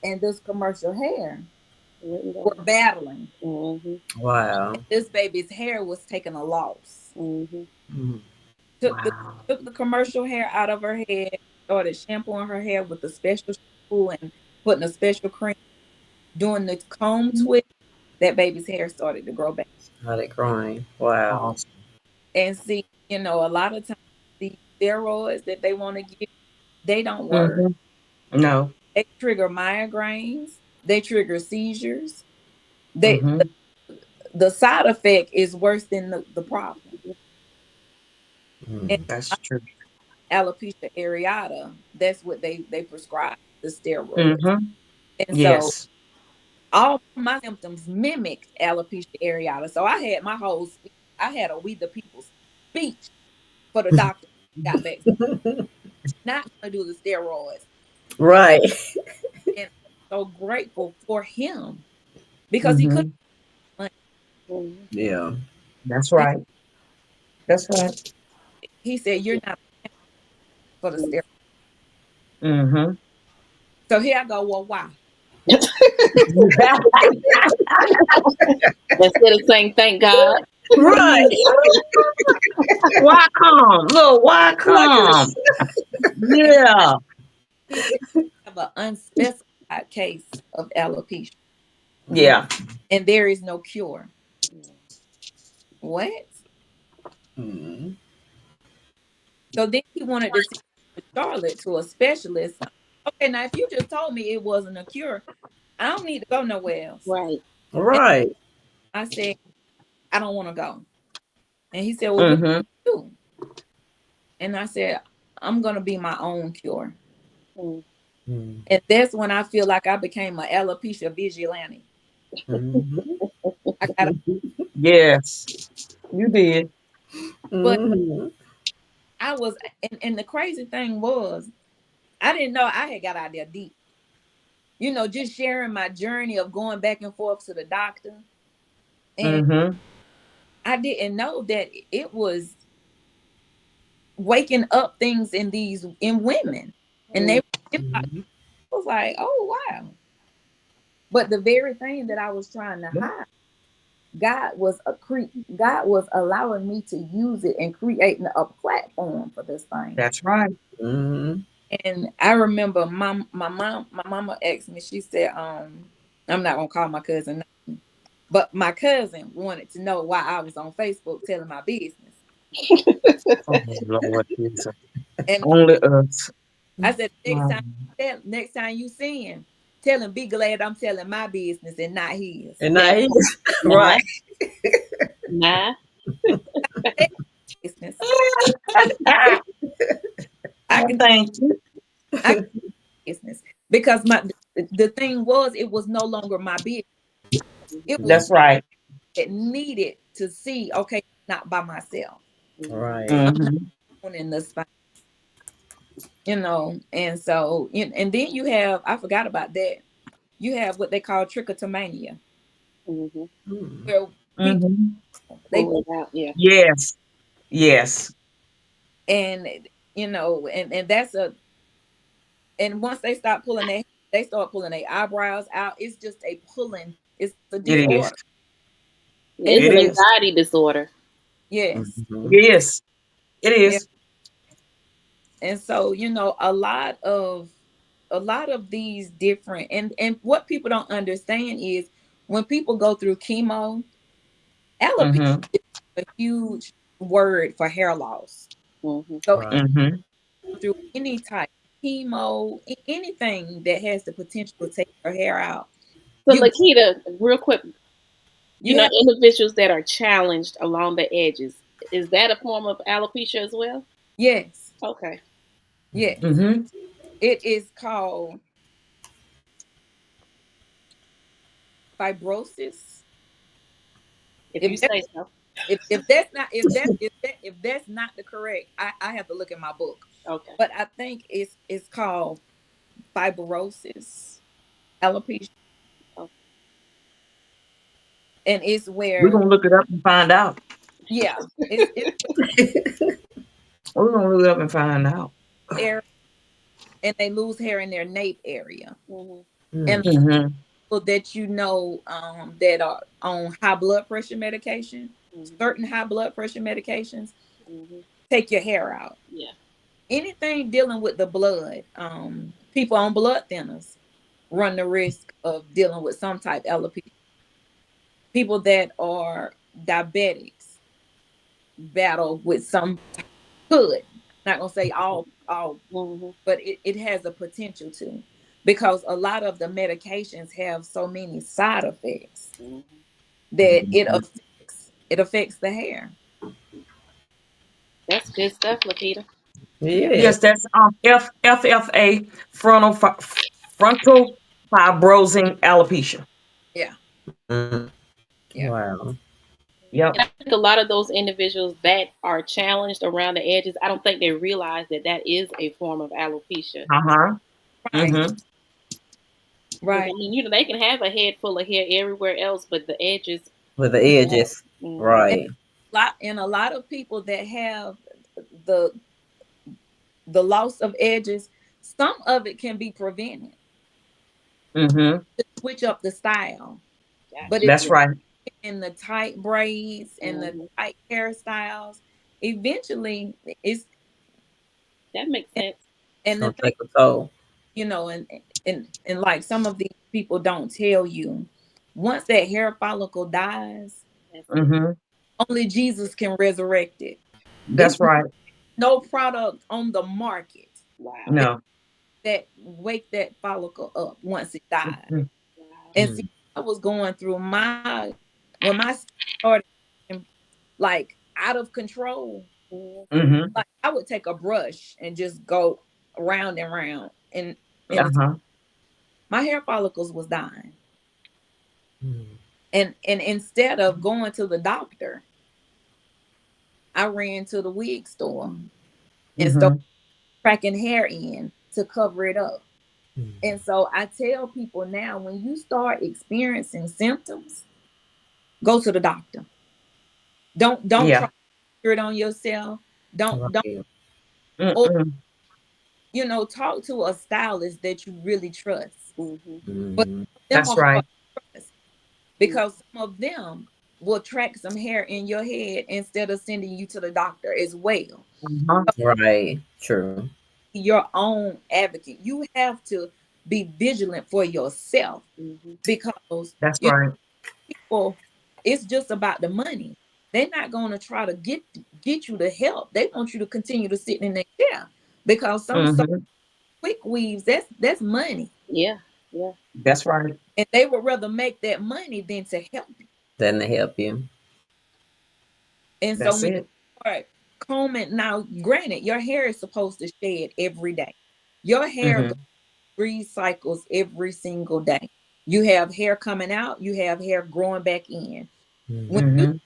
and this commercial hair Wouldn't were go. battling. Mhm. Wow. This baby's hair was taking a loss. Mhm. Mhm. Took the Wow. took the commercial hair out of her head, started shampooing her hair with a special shampoo and putting a special cream, doing the comb twist. That baby's hair started to grow back. How they growing. Wow. Awesome. And see, a lot of times the steroids that they want to give, they don't work. Mm-hmm. No. They trigger migraines, they trigger seizures. They Mm-hmm. the side effect is worse than the problem. And Mhm. That's true. alopecia areata, that's what they prescribe, the steroids. Mm-hmm. And so Yes. all my symptoms mimicked alopecia areata. So I had my whole speech. I had a We the People speech for the doctor. Got back, not gonna do the steroids, and Right. and I'm so grateful for him because he couldn't. Mm-hmm. Mhm. Yeah. That's right. That's right. He said, "You're not for the steroids." Mm-hmm. So here I go. Well, why? Instead of saying thank God. Right. Why come? Look, why Like come? it's And Yeah. he said, "I have an unspecified case of alopecia, Yeah. and there is no cure." What? Mhm. So then he wanted to see Charlotte to a specialist. Okay, now if you just told me it wasn't a cure, I don't need to go nowhere else. Right. And Right. I said, I don't want to go. And he said, well, what Mm-hmm. do you do? And I said, I'm going to be my own cure. Mm. Mhm. And that's when I feel like I became an alopecia vigilante. Mhm. I got, Yes. You did. but Mhm. I was, and the crazy thing was, I didn't know I had got out there deep. Just sharing my journey of going back and forth to the doctor. And Mm-hmm. I didn't know that it was waking up things in women. And Mm. I was like, oh wow. But the very thing that I was trying to hide, God was allowing me to use it and creating a platform for this thing. That's right. Mhm. And I remember my mama asked me, she said, I'm not gonna call my cousin, but my cousin wanted to know why I was on Facebook telling my business. Oh, Lord Jesus. And Only us. I said, Um, next time you see him, tell him be glad I'm telling my business and not his. And now That he nah, right. nah. Business. I I can thank you. I can business because the thing was it was no longer my business. It was Mhm. That's right. that needed to see, okay, not by myself. Mhm. Right. I'm not Mm-hmm. alone in this thing, and so and then you have, I forgot about that. You have what they call trichotomania, Mhm. Mhm. where people Mm-hmm. they Pull it out. Yeah. Yes. Yes. and and that's a and once they start pulling their eyebrows out. It's just a pulling. It's a It is. disorder. And It's It an is. anxiety disorder. yes, Mhm. It is. It yeah. is. And so a lot of these different and what people don't understand is when people go through chemo, alopecia Mm-hmm. is a huge word for hair loss. Mhm. So Right. Mm-hmm. through any type chemo, anything that has the potential to take your hair out, So, you Lakita, real quick, you have individuals that are challenged along the edges, is that a form of alopecia as well? yes, Okay. yes. Mm-hmm. It is called fibrosis. If If you that, say so. if that's not if that if that if that's not the correct, I have to look at my book. Okay. but I think it's called fibrosis, alopecia, Okay. and it's We're where, gonna look it up and find out. yeah, it's We're gonna look it up and find out. hair, and they lose hair in their nape area, Mhm. and Mm. Mm-hmm. people that that are on high blood pressure medication, Mhm. certain high blood pressure medications, Mhm. take your hair out. Yeah. Anything dealing with the blood, people on blood thinners run the risk of dealing with some type of alopecia. People that are diabetics battle with some could, not gonna say all, Mhm. but it has a potential to, because a lot of the medications have so many side effects Mhm. that it affects the hair. That's good stuff, Lakita. Yes, Yes. that's FFA, frontal fibrosing alopecia. Yeah, Mm. yeah, Wow. Yep. And I think a lot of those individuals that are challenged around the edges, I don't think they realize that that is a form of alopecia. Uh-huh. right, Mm-hmm. Because I right. mean, they can have a head full of hair everywhere else, but the edges With the is bad. edges. Hmm. And Right. a lot of people that have the the loss of edges, some of it can be prevented. Mm-hmm. Switch up the style, but if That's Gotcha. you right. in the tight braids and the Hmm. tight hairstyles, eventually it's That makes sense. It's and the gonna thing, take a toll. and like some of these people don't tell you, once that hair follicle dies, That's it. Mm-hmm. only Jesus can resurrect it. It's That's right. no product on the market Wow. that No. wake that follicle up once it dies. Mm-hmm. Wow. And see, Mm. I was going through my when my skin started like out of control. Hmm. Mm-hmm. Like I would take a brush and just go round and round, and Uh-huh. my hair follicles was dying. Mm. And instead of going to the doctor, I ran to the wig store and started Mm-hmm. cracking hair in to cover it up. Mm. And so I tell people now, when you start experiencing symptoms, go to the doctor. Don't try Yeah. to do it on yourself. Don't Right. or Mm-mm. talk to a stylist that you really trust. Hmm. But Mm. them That's are hard right. to trust, because some of them will track some hair in your head instead of sending you to the doctor as well. Uh-huh. Right. True. Your own advocate. You have to be vigilant for yourself, Hmm. because That's right. people, it's just about the money. They're not going to try to get you the help. They want you to continue to sit in their chair, because some Mm-hmm. quick weaves, that's money, Yeah. Yeah. That's right. and they would rather make that money than to help you. Doesn't it help you? And so That's when you it. start combing, now granted, your hair is supposed to shed every day. Your hair goes Mm-hmm. 3 cycles every single day. You have hair coming out, you have hair growing back in. When Mm. you Mm-hmm.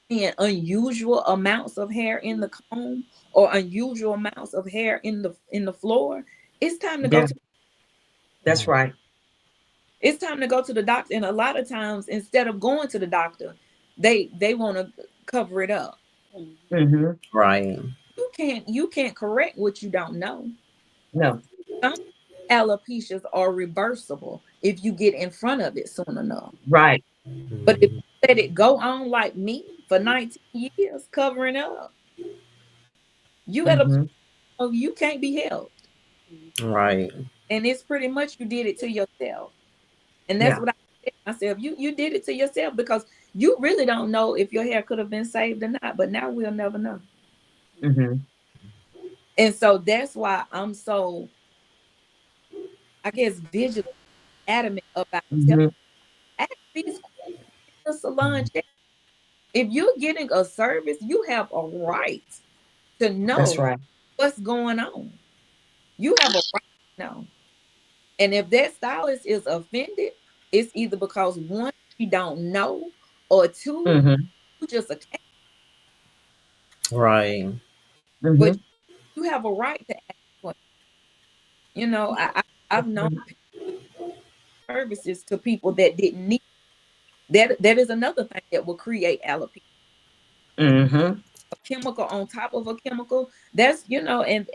see unusual amounts of hair in the comb, or unusual amounts of hair in the floor, it's time to go Yeah. to That's Right. right. the doctor. And a lot of times, instead of going to the doctor, they want to cover it up. Hmm. Mm-hmm. Right. You can't correct what you don't know. No. Some alopecias are reversible if you get in front of it soon enough. Right. But if Mm. you let it go on like me for 19 years covering up, you at a point Mm-hmm. of you can't be helped. Right. And it's pretty much you did it to yourself. And that's Yeah. what I said to myself. You did it to yourself, because you really don't know if your hair could have been saved or not. But now we'll never know. Mm-hmm. And so that's why I'm so, I guess, vigilant, adamant about telling, Mm-hmm. ask these questions in the salon chair. If you're getting a service, you have a right to That's know right. what's going on. You have a right to know. And if that stylist is offended, it's either because one, you don't know, or two, Mm-hmm. you just a cat. Right. But Mm-hmm. you have a right to ask You know, I've known people services to people that didn't need that. That is another thing that will create alopecia. Mm-hmm. A chemical on top of a chemical. That's and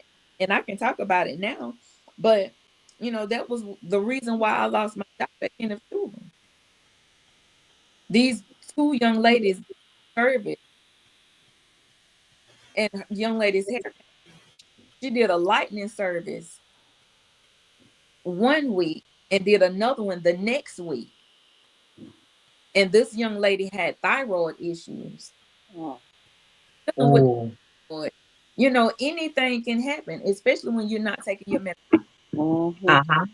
I can talk about it now, but that was the reason why I lost my job at Kenneth Children. These two young ladies service and young lady's hair. She did a lightning service one week and did another one the next week. And this young lady had thyroid issues. Oh. Dealing with Oh. thyroid, anything can happen, especially when you're not taking your medicine. Mm-hmm. Uh-huh.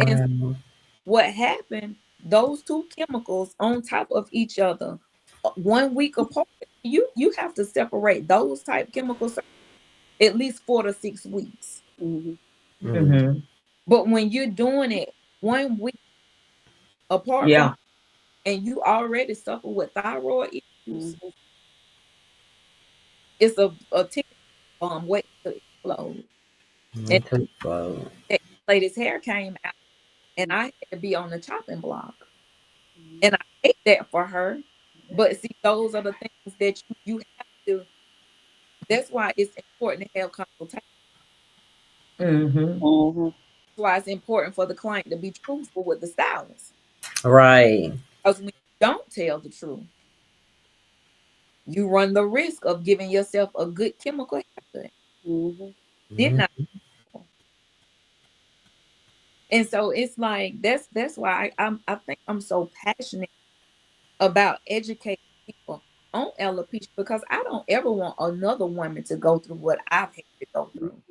And Wow. what happened, those two chemicals on top of each other, one week apart, you have to separate those type chemicals at least 4 to 6 weeks. Mm-hmm. Mm. Mm-hmm. But when you're doing it one week apart from Yeah, and you already suffer with thyroid issues, Mm-hmm. it's a ticket bomb waiting to explode. And Mental flow. that lady's hair came out, and I had to be on the chopping block. Mm-hmm. And I hate that for her. But see, those are the things that you have to. That's why it's important to have consultation. mm-hmm. Mm-hmm. That's why it's important for the client to be truthful with the stylist. Right. Because when you don't tell the truth, you run the risk of giving yourself a good chemical haircut. Mm-hmm. Did Mhm. not. And so it's like that's why I think I'm so passionate about educating people on alopecia because I don't ever want another woman to go through what I've had to go through.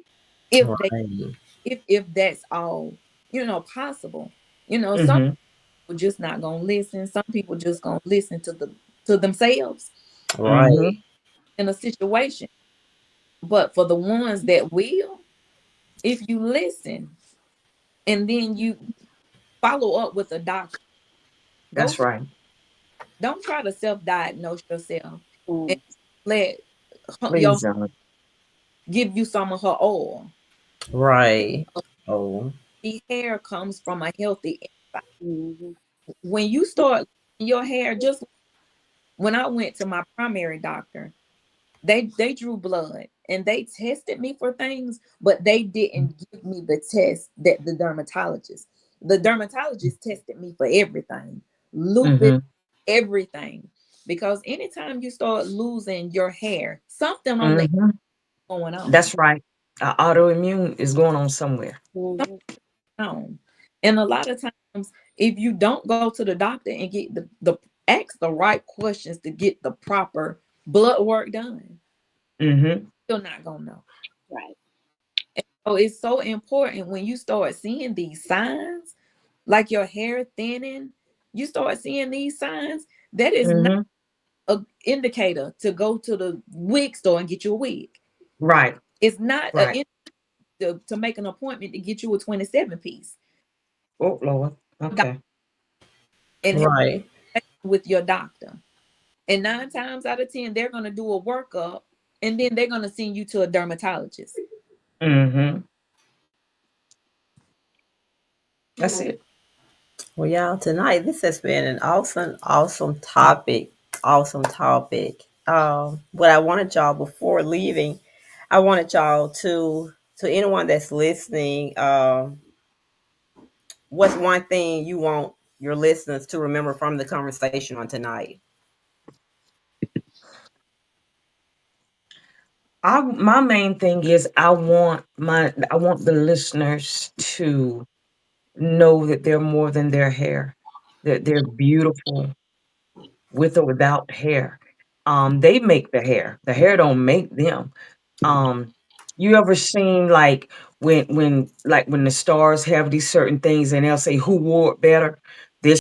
If they Right. if that's all, possible. Some Mm-hmm. people just not gonna listen. Some people just gonna listen to themselves Mm-hmm. Right. in a situation. But for the ones that will, if you listen and then you follow up with a doctor, go That's to right. don't try to self-diagnose yourself and Mm-hmm. let your Please, give you some of her oil. Right. Oh. The hair comes from a healthy inside. Mm-hmm. When you start your hair, just when I went to my primary doctor, they drew blood and they tested me for things, but they didn't give me the test that the dermatologist tested me for everything, lupus, mm-hmm. everything. Because anytime you start losing your hair, something on the Mm-hmm. going on. That's right. Autoimmune is going on somewhere. Mm-hmm. On. And a lot of times, if you don't go to the doctor and get the ask the right questions to get the proper blood work done, Mm-hmm. you're not gonna know. Right. And so it's so important when you start seeing these signs, like your hair thinning, you start seeing these signs. That is not Mm-hmm. an indicator to go to the wig store and get you a wig. Right. It's not an Right. indicator to make an appointment to get you a 27 piece Oh, Lord. Okay. and have Right. with your doctor. And 9 times out of 10, they're going to do a workup and then they're going to send you to a dermatologist. Mm-hmm. That's it. Well, y'all, tonight this has been an awesome, awesome topic. Awesome topic. What I wanted y'all before leaving, I wanted y'all to anyone that's listening. What's one thing you want your listeners to remember from the conversation on tonight? My main thing is I want the listeners to know that they're more than their hair, that they're beautiful with or without hair. They make the hair. The hair don't make them. Um, you ever seen like when the stars have these certain things and they'll say who wore it better?